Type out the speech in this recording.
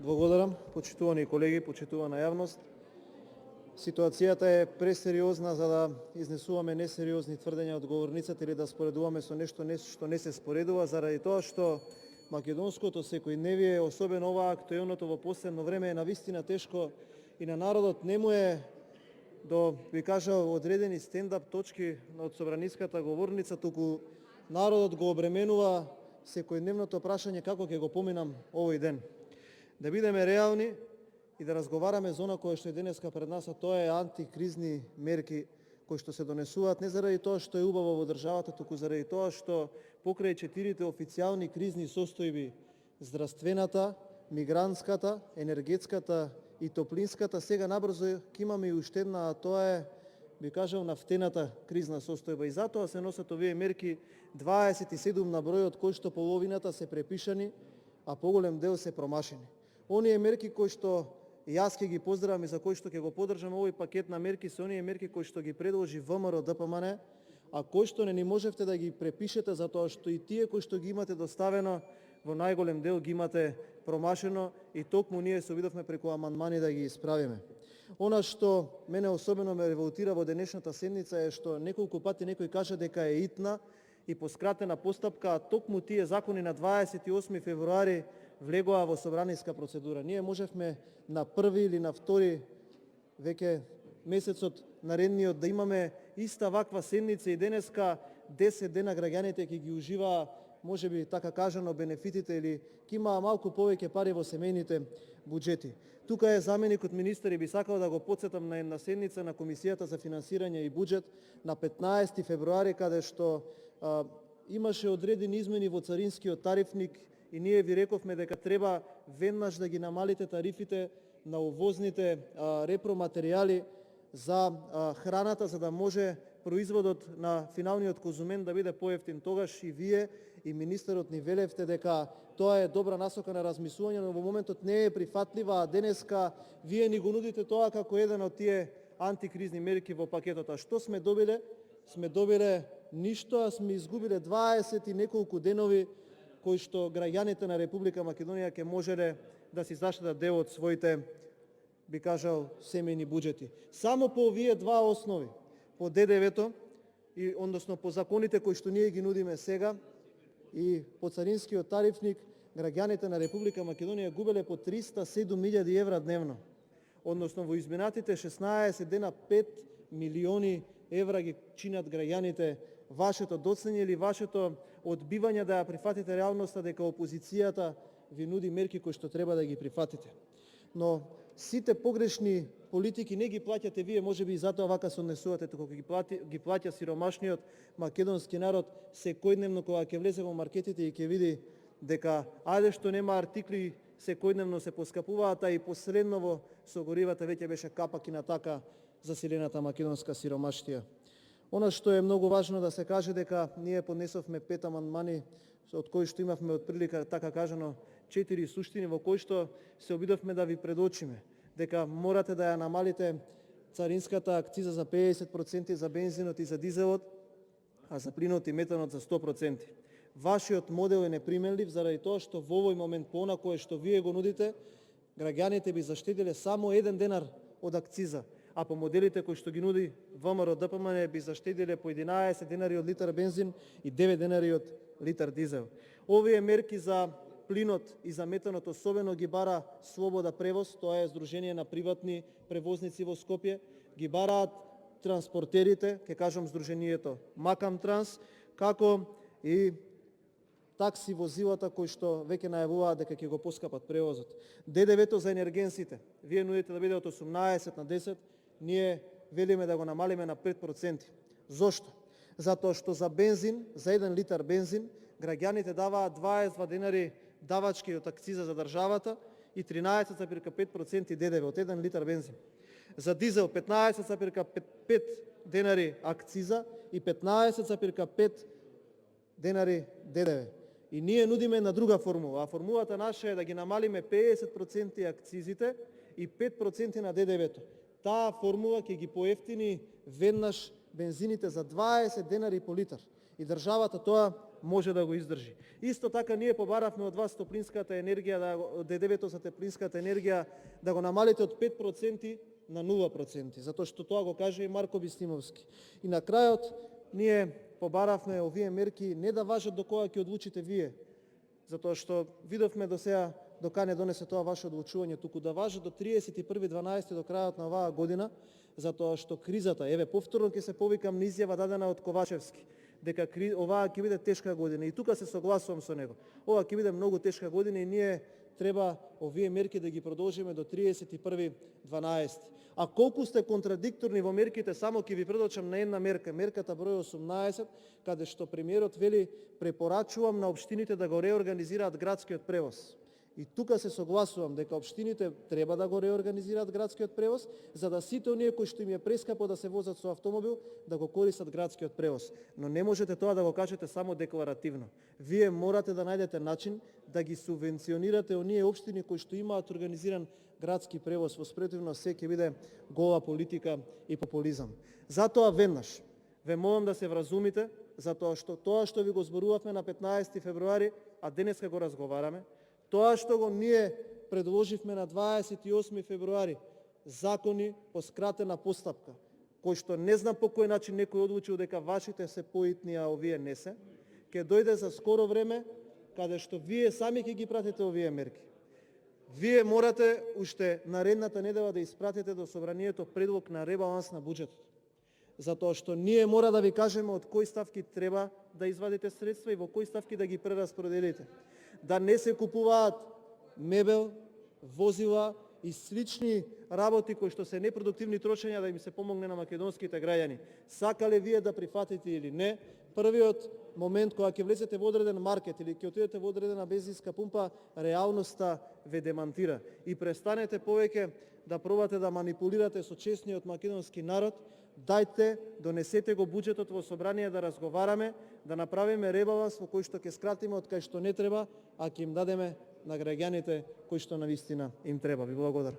Благодарам, почитувани колеги, почитувана јавност. Ситуацијата е пресериозна за да изнесуваме несериозни тврдења од говорницата или да споредуваме со нешто што не се споредува, заради тоа што македонското секојдневие, особено ова актуелното во последно време, е навистина тешко и на народот не му е до, ви кажав, одредени стендап точки од собраниската говорница, туку народот го обременува секојдневното прашање како ќе го поминам овој ден. Да бидеме реални и да разговараме за она кое што е денеска пред нас, а тоа е антикризни мерки кои што се донесуваат не заради тоа што е убаво во државата, туку заради тоа што покрај 4 официјални кризни состојби, здравствената, мигрантската, енергетската и топлинската, сега набрзо ќе имаме и уште една, а тоа е, би кажал, нафтената кризна состојба. И затоа се носат овие мерки, 27 на број, од кои што половината се препишани, а поголем дел се промашени. Оние мерки кои што јас ќе ги поздравам и за кои што ќе го поддржам овој пакет на мерки се оние мерки кои што ги предложи ВМРО ДПМН, а кои што не ни можевте да ги препишете затоа што и тие кои што ги имате доставено во најголем дел ги имате промашено и токму ние се обидовме преку амандмани да ги исправиме. Она што мене особено ме револтира во денешната седница е што неколку пати некој кажа дека е итна и по скратена постапка, а токму тие закони на 28 февруари влегоа во собраниска процедура. Ние можевме на 1 или на 2 веќе месецот наредниот да имаме иста ваква седница и денеска 10 дена граѓаните ќе ги уживаа, можеби така кажано, бенефитите или ќе имаа малку повеќе пари во семејните буџети. Тука е заменикот министер и би сакал да го потсетам на една седница на Комисијата за финансирање и буџет на 15 февруари, каде што имаше одредени измени во царинскиот тарифник и ние ви рековме дека треба веднаш да ги намалите тарифите на увозните репроматеријали за храната, за да може производот на финалниот конзумент да биде поевтин. Тогаш и вие и министерот ни велевте дека тоа е добра насока на размислување, но во моментот не е прифатлива, а денеска вие ни го нудите тоа како еден од тие антикризни мерки во пакетот. А што сме добиле? Сме добиле ништо, а сме изгубиле 20 и неколку денови кои што граѓаните на Република Македонија ќе можеле да си заштедат дел од своите, би кажал, семејни буџети. Само по овие два основи, по ДДВ-то и односно по законите кои што ние ги нудиме сега и по царинскиот тарифник, граѓаните на Република Македонија губеле по 307.000 евра дневно. Односно во изминатите 16 дена 5 милиони евра ги чинат граѓаните вашето доцнење или вашето одбивање да ја прифатите реалноста дека опозицијата ви нуди мерки кои што треба да ги прифатите. Но сите погрешни политики не ги плаќате вие, можеби и затоа вака се однесувате, туку ги плаќа сиромашниот македонски народ секојдневно кога ќе влезе во маркетите и ќе види дека ајде што нема артикли секојдневно се поскапуваат, а и последново со горивата веќе беше капак и на така засилената македонска сиромаштија. Она што е многу важно да се каже дека ние поднесовме 5 амандмани, од кои што имавме отприлика, така кажано, 4 суштини, во кои што се обидовме да ви предочиме дека морате да ја намалите царинската акциза за 50% за бензинот и за дизелот, а за плинот и метанот за 100%. Вашиот модел е неприменлив заради тоа што во овој момент по она кое што вие го нудите, граѓаните би заштедиле само 1 денар од акциза, а по моделите кои што ги нуди ВМРО ДПМН би заштедиле по 11 денари од литар бензин и 9 денари од литар дизел. Овие мерки за плинот и за метанот особено ги бара Слобода превоз, тоа е здружение на приватни превозници во Скопје, ги бараат транспортерите, ќе кажам здруженијето Макам Транс, како и такси возилата кои што веќе најавуваат дека ќе го поскапат превозот. ДДВ-то за енергенсите, вие нудите да биде од 18 на 10, ние велиме да го намалиме на 5%. Зошто? Затоа што за бензин, за 1 литар бензин, граѓаните даваат 22 денари давачки од акциза за државата и 13,5% ДДВ од 1 литар бензин. За дизел 15,5 денари акциза и 15,5 денари ДДВ. И ние нудиме една друга формула, а формулата наша е да ги намалиме 50% акцизите и 5% на ДДВ-то. Таа формула ќе ги поевтини веднаш бензините за 20 денари по литар. И државата тоа може да го издржи. Исто така ние побаравме од вас топлинската енергија, ДДВ-то за топлинската енергија да го намалите од 5% на 0%, затоа што тоа го каже и Марко Бистимовски. И на крајот ние побаравме овие мерки не да важат до кога ќе одлучите вие, затоа што видовме до сега дока не донесе тоа ваше одлучување, туку да важат до 31.12 до крајот на оваа година, затоа што кризата, еве повторно ќе се повикам на изјава дадена од Ковачевски, дека оваа ќе биде тешка година и тука се согласувам со него. Ова ќе биде многу тешка година и ние треба овие мерки да ги продолжиме до 31.12. А колку сте контрадикторни во мерките, само ќе ви предочам на една мерка, мерката број 18, каде што премиерот вели препорачувам на општините да го реорганизираат градскиот превоз. И тука се согласувам дека општините треба да го реорганизираат градскиот превоз, за да сите оние кои што им е прескапо да се возат со автомобил, да го користат градскиот превоз. Но не можете тоа да го кажете само декларативно. Вие морате да најдете начин да ги субвенционирате оние општини кои што имаат организиран градски превоз, во спротивно се ќе биде гола политика и популизам. Затоа веднаш ве молам да се вразумите, затоа што тоа што ви го зборувавме на 15 февруари, а денеска го разговараме, тоа што го ние предложивме на 28 февруари, закони по скратена постапка, кој што не знам по кој начин некој одлучил дека вашите се поитни, а овие не се, ќе дојде за скоро време, каде што вие сами ќе ги пратите овие мерки. Вие морате уште наредната недела да испратите до собранието предлог на ребаланс на буџетот. Затоа што ние мора да ви кажеме од кои ставки треба да извадите средства и во кои ставки да ги прераспределите. Да не се купуваат мебел, возила и слични работи кои што се непродуктивни трошења да им се помогне на македонските граѓани. Сакале вие да прифатите или не, првиот момент кога ќе влезете во одреден маркет или ќе отидете во одредена бензинска пумпа, реалноста ве демантира. И престанете повеќе да пробате да манипулирате со честниот македонски народ. Дајте, донесете го буџетот во собрание да разговараме, да направиме ребаланс во кој што ќе скратиме од кај што не треба, а ќе им дадеме на граѓаните кои што навистина им треба. Ви благодарам.